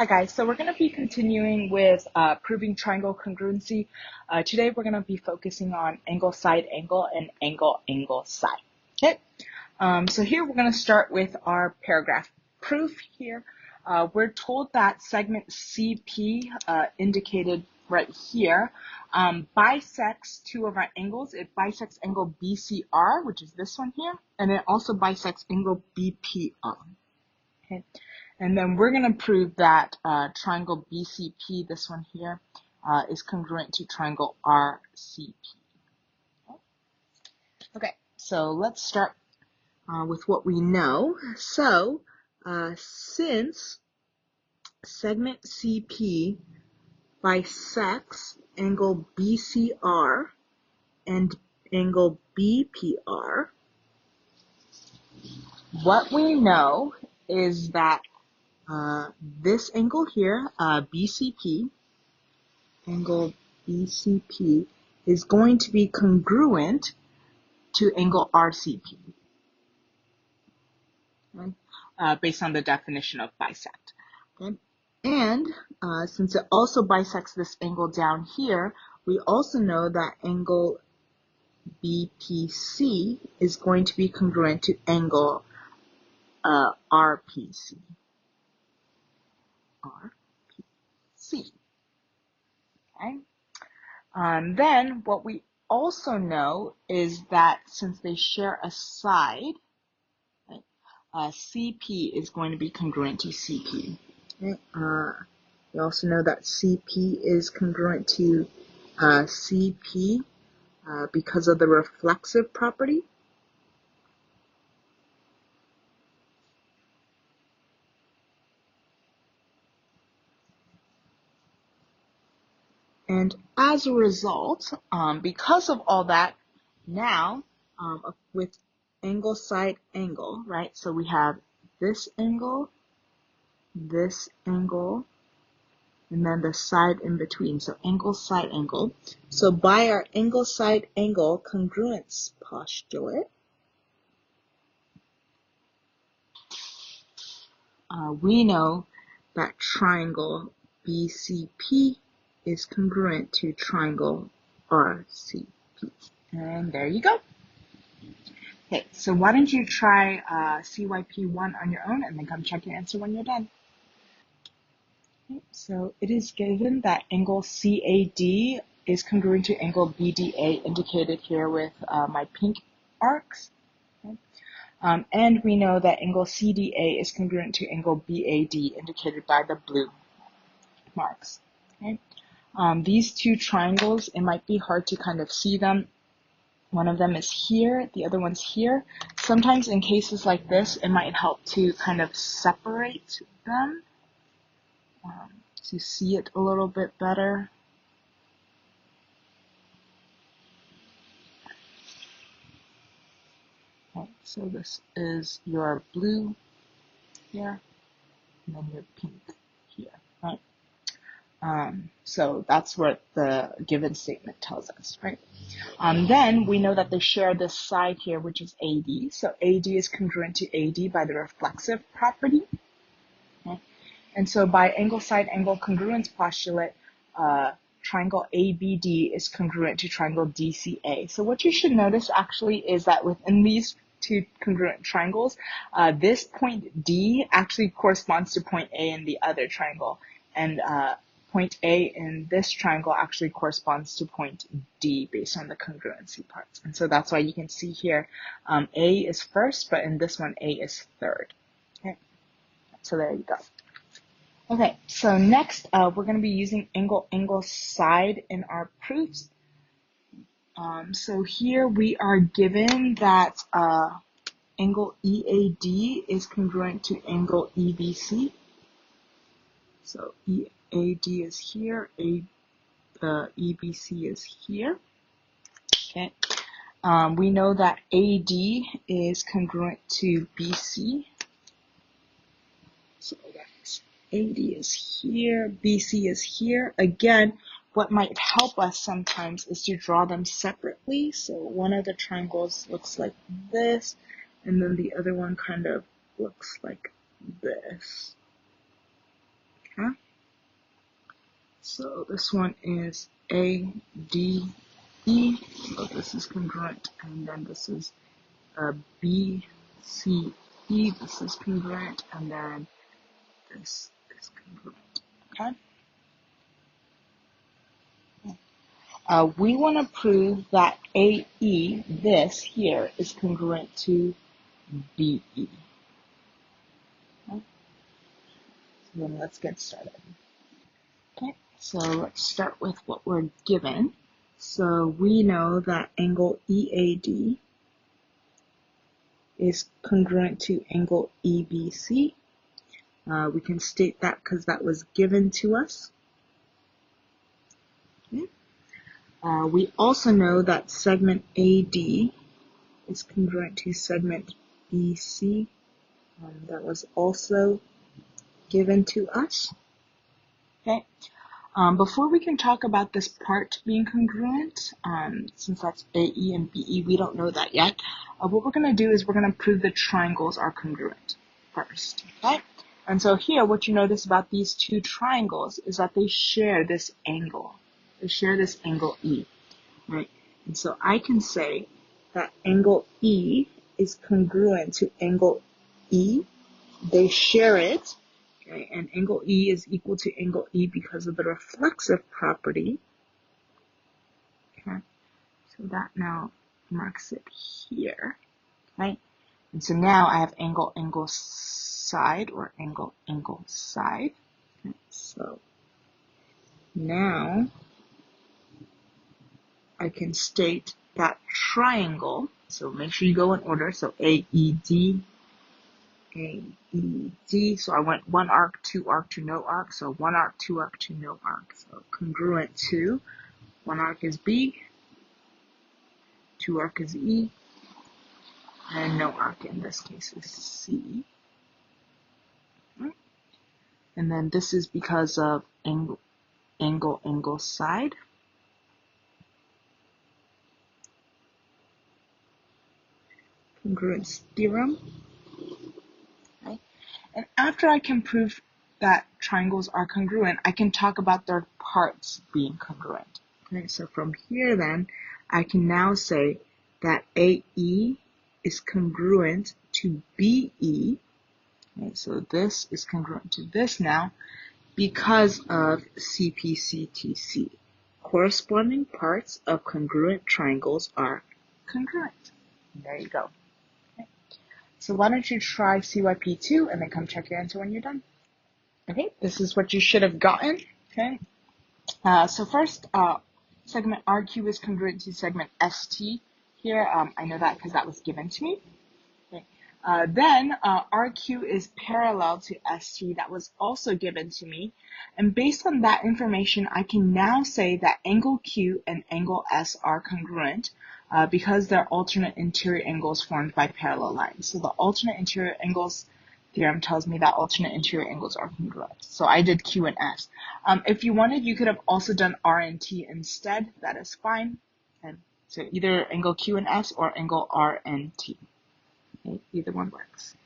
Hi guys, so we're going to be continuing with proving triangle congruency. Today we're going to be focusing on angle side angle and angle side. Okay, so here we're going to start with our paragraph proof here. We're told that segment CP, indicated right here, bisects two of our angles. It bisects angle BCR, which is this one here, and it also bisects angle BPR. Okay. And then we're going to prove that triangle BCP, this one here, is congruent to triangle RCP. Okay, so let's start with what we know. So since segment CP bisects angle BCR and angle BPR, what we know is that this angle here, BCP, angle BCP, is going to be congruent to angle RCP, right? Based on the definition of bisect. Okay? And since it also bisects this angle down here, we also know that angle BPC is going to be congruent to angle RPC. RPC. Okay. Then what we also know is that since they share a side, right, CP is going to be congruent to CP. Okay. We also know that CP is congruent to CP because of the reflexive property. And as a result, because of all that, now with angle side angle, right? So we have this angle, and then the side in between. So angle side angle. So by our angle side angle congruence postulate, we know that triangle BCP is congruent to triangle RCP. And there you go. Okay, so why don't you try CYP1 on your own and then come check your answer when you're done. Okay, so it is given that angle CAD is congruent to angle BDA, indicated here with my pink arcs. Okay. And we know that angle CDA is congruent to angle BAD, indicated by the blue marks. Okay. These two triangles, it might be hard to kind of see them. One of them is here, the other one's here. Sometimes in cases like this, it might help to kind of separate them to see it a little bit better. Okay, so this is your blue here, and then your pink here, right? So that's what the given statement tells us, right? Then we know that they share this side here, which is AD. So AD is congruent to AD by the reflexive property. Okay? And so by angle side angle congruence postulate, triangle ABD is congruent to triangle DCA. So what you should notice actually is that within these two congruent triangles, this point D actually corresponds to point A in the other triangle. And point A in this triangle actually corresponds to point D based on the congruency parts. And so that's why you can see here A is first, but in this one A is third. Okay, so there you go. Okay, so next we're going to be using angle side in our proofs. So here we are given that angle EAD is congruent to angle EBC. So EAD is here, EBC is here. Okay. We know that AD is congruent to BC. So that's AD is here, BC is here. Again, what might help us sometimes is to draw them separately. So one of the triangles looks like this, and then the other one kind of looks like this. Okay. So this one is ADE, so this is congruent, and then this is BCE, this is congruent, and then this is congruent, okay? We want to prove that AE, this here, is congruent to BE. Okay? So then let's get started. Okay, so let's start with what we're given. So we know that angle EAD is congruent to angle EBC. We can state that because that was given to us. Okay. We also know that segment AD is congruent to segment BC. That was also given to us. Okay. Before we can talk about this part being congruent, since that's AE and BE, we don't know that yet. What we're going to do is we're going to prove the triangles are congruent first. Okay. And so here, what you notice about these two triangles is that they share this angle. They share this angle E, right? And so I can say that angle E is congruent to angle E. They share it, okay? And angle E is equal to angle E because of the reflexive property. Okay, so that now marks it here, right? And so now I have angle side or angle side. Okay, so now I can state that triangle, so make sure you go in order, so AED, so I went one arc to no arc, so one arc, two arc to no arc, so congruent to one arc is B, two arc is E, and no arc in this case is C. And then this is because of angle side. Congruence theorem. Okay. And after I can prove that triangles are congruent, I can talk about their parts being congruent. Okay, so from here then, I can now say that AE is congruent to BE. Okay, so this is congruent to this now because of CPCTC. Corresponding parts of congruent triangles are congruent. There you go. Okay. So why don't you try CYP2 and then come check your answer when you're done. Okay, this is what you should have gotten. Okay. So first, segment RQ is congruent to segment ST here. I know that because that was given to me. Okay. Then RQ is parallel to ST. That was also given to me. And based on that information, I can now say that angle Q and angle S are congruent because they're alternate interior angles formed by parallel lines. So the alternate interior angles theorem tells me that alternate interior angles are congruent. So I did Q and S. If you wanted, you could have also done R and T instead. That is fine. And so either angle Q and S or angle R and T. Okay, either one works.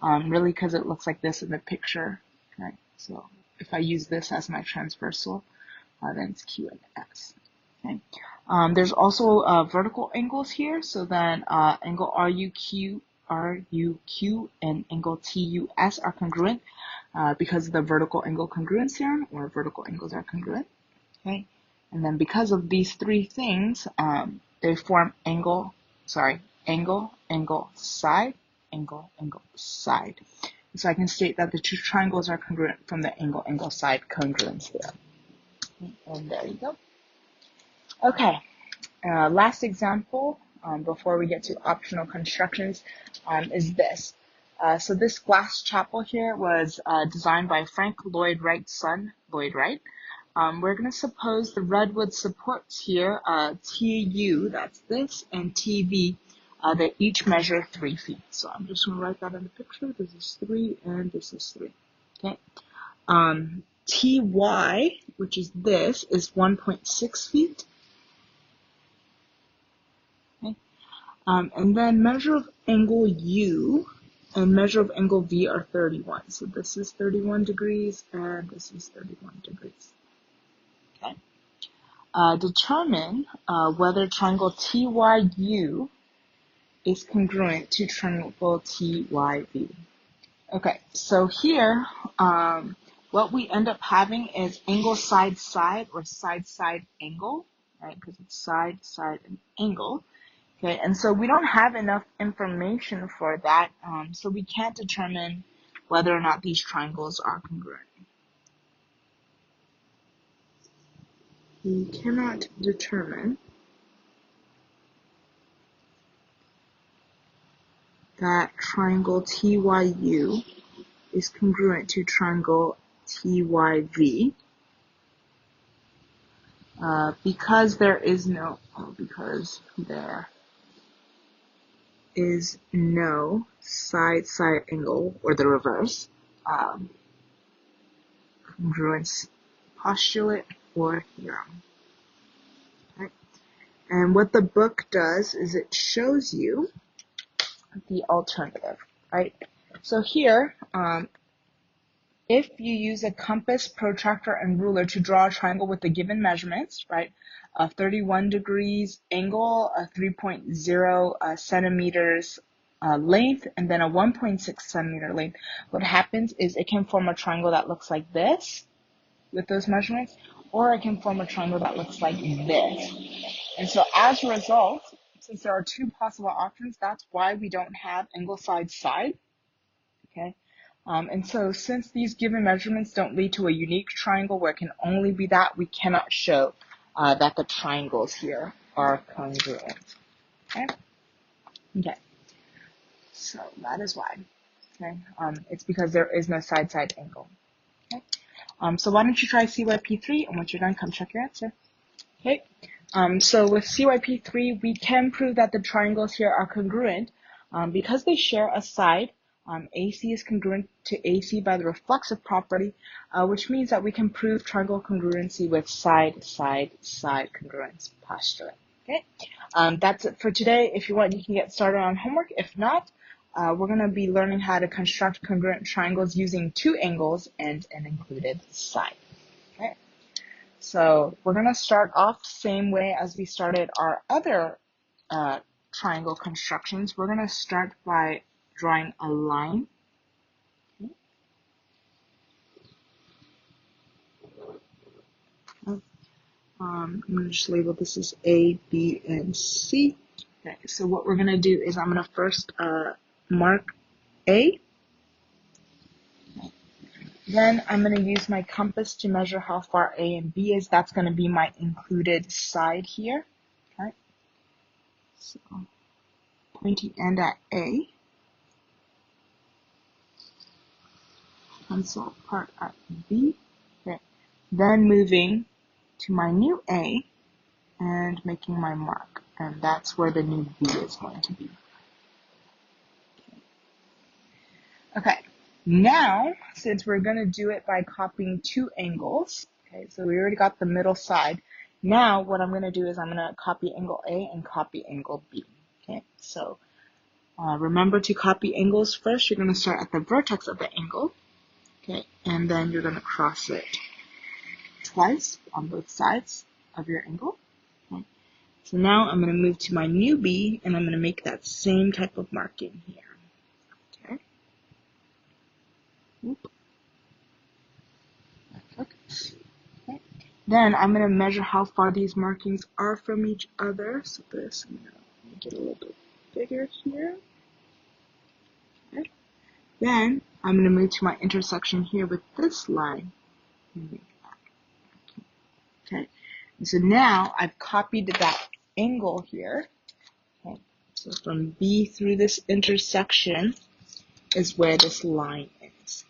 Really, because it looks like this in the picture. Right? So if I use this as my transversal, then it's Q and S. Okay. There's also vertical angles here. So then angle RUQ and angle TUS are congruent because of the vertical angle congruence theorem, or vertical angles are congruent. Okay, and then because of these three things, they form angle side. So I can state that the two triangles are congruent from the angle side congruence theorem. And there you go. Okay, last example before we get to optional constructions is this. So this glass chapel here was designed by Frank Lloyd Wright's son, Lloyd Wright. We're going to suppose the redwood supports here, TU, that's this, and TV, they each measure 3 feet. So I'm just going to write that in the picture. This is 3 and this is 3. Okay. TY, which is this, is 1.6 feet. Okay. And then measure of angle U and measure of angle V are 31. So this is 31 degrees and this is 31 degrees. Okay. Determine whether triangle TYU is congruent to triangle TYV. Okay, so here, what we end up having is angle side-side or side-side angle, right? Because it's side-side and angle. Okay, and so we don't have enough information for that, so we can't determine whether or not these triangles are congruent. We cannot determine that triangle TYU is congruent to triangle TYV because there is no side-side angle, or the reverse, congruence postulate or theorem. Right? And what the book does is it shows you the alternative, right? So here, if you use a compass, protractor, and ruler to draw a triangle with the given measurements, right, a 31 degrees angle, a 3.0 centimeters length, and then a 1.6 centimeter length, what happens is it can form a triangle that looks like this with those measurements, or it can form a triangle that looks like this. And so as a result, since there are two possible options, that's why we don't have angle side-side, okay? And so since these given measurements don't lead to a unique triangle where it can only be that, we cannot show that the triangles here are congruent, okay? Okay, so that is why, okay? It's because there is no side-side angle, okay? So why don't you try CYP3, and once you're done, come check your answer. Okay, so with CYP3, we can prove that the triangles here are congruent because they share a side. AC is congruent to AC by the reflexive property, which means that we can prove triangle congruency with side-side congruence postulate. Okay, that's it for today. If you want, you can get started on homework. If not, we're going to be learning how to construct congruent triangles using two angles and an included side. Okay, so we're going to start off same way as we started our other triangle constructions. We're going to start by drawing a line. Okay. I'm going to just label this as A, B, and C. Okay, so what we're going to do is I'm going to first mark A. Okay. Then I'm going to use my compass to measure how far A and B is. That's going to be my included side here. Okay. So pointing end at A. Pencil part at B. Okay. Then moving to my new A and making my mark. And that's where the new B is going to be. Okay. Now, since we're going to do it by copying two angles, okay, so we already got the middle side. Now, what I'm going to do is I'm going to copy angle A and copy angle B. Okay, so remember to copy angles first. You're going to start at the vertex of the angle. Okay, and then you're going to cross it twice on both sides of your angle. Okay. So now I'm going to move to my new B, and I'm going to make that same type of marking here. Okay. Oop. Perfect. Okay. Then I'm going to measure how far these markings are from each other. So this, I'm going to make it a little bit bigger here. Okay. Then I'm going to move to my intersection here with this line and make that. Okay. And so now I've copied that angle here. Okay. So from B through this intersection is where this line is.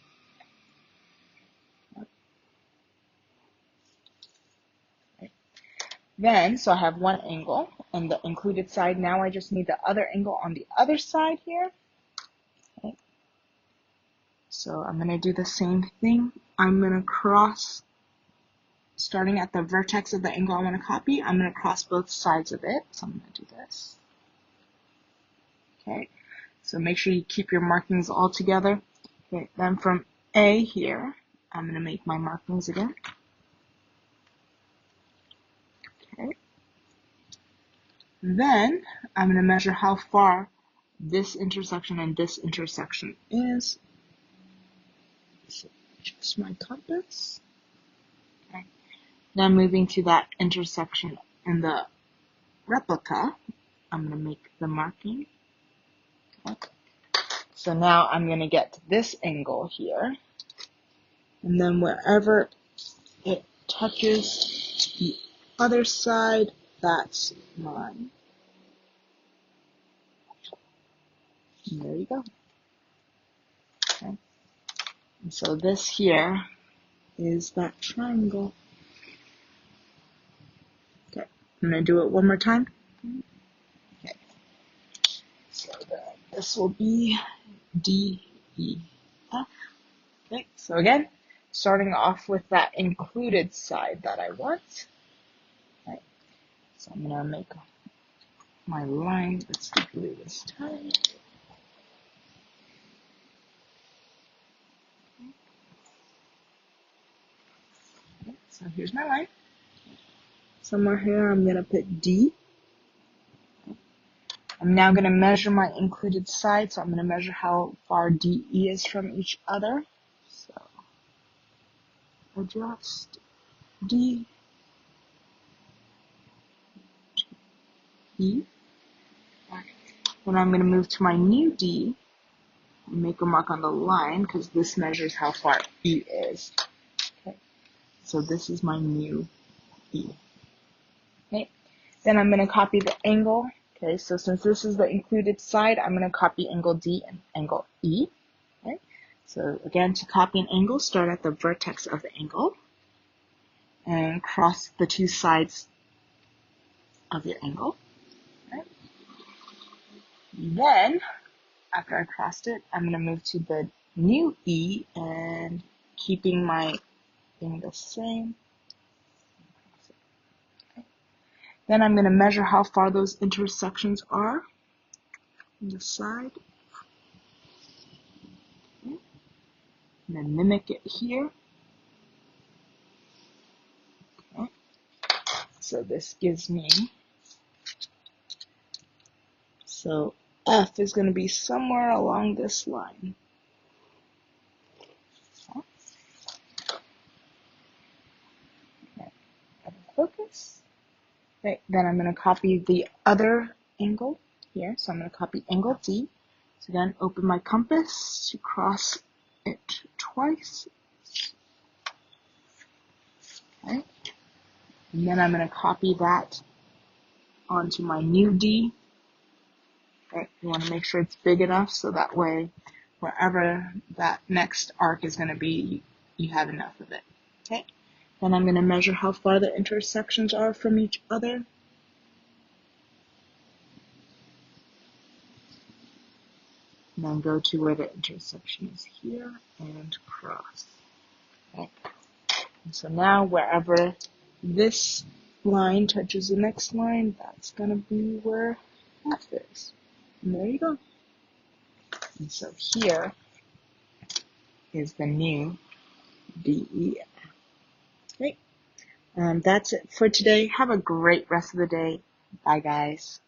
Okay. Then, so I have one angle on the included side. Now I just need the other angle on the other side here. Okay. So I'm going to do the same thing. I'm going to cross, starting at the vertex of the angle I want to copy, I'm going to cross both sides of it. So I'm going to do this. Okay. So make sure you keep your markings all together. Okay, then from A here, I'm going to make my markings again. Okay. Then I'm going to measure how far this intersection and this intersection is. So adjust my compass. Okay. Then moving to that intersection in the replica, I'm going to make the marking. Okay. So now I'm going to get to this angle here. And then wherever it touches the other side, that's mine. And there you go. Okay. And so this here is that triangle. Okay, I'm going to do it one more time. Okay, so this will be D, E, F. Okay, so again, starting off with that included side that I want. Okay, so I'm going to make my line. Let's do blue this time. Okay, so here's my line. Somewhere here, I'm going to put D. I'm now going to measure my included side, so I'm going to measure how far DE is from each other. So, adjust D, E. Then I'm going to move to my new D, and make a mark on the line, because this measures how far E is. Okay, so this is my new E. Okay, then I'm going to copy the angle. Okay, so since this is the included side, I'm going to copy angle D and angle E. Okay, so again, to copy an angle, start at the vertex of the angle and cross the two sides of your angle. Okay. Then, after I crossed it, I'm going to move to the new E and keeping my thing the same. Okay. Then I'm going to measure how far those intersections are on the side. Okay. And then mimic it here. Okay. So this gives me, so F is going to be somewhere along this line. Okay. Focus. Okay, then I'm going to copy the other angle here. So I'm going to copy angle D. So again, open my compass to cross it twice. Okay. And then I'm going to copy that onto my new D. Okay. You want to make sure it's big enough so that way wherever that next arc is going to be, you have enough of it. Okay. Then I'm going to measure how far the intersections are from each other. And then go to where the intersection is here and cross. Okay. And so now wherever this line touches the next line, that's going to be where F is. And there you go. And so here is the new DEF. Okay. That's it for today. Have a great rest of the day. Bye, guys.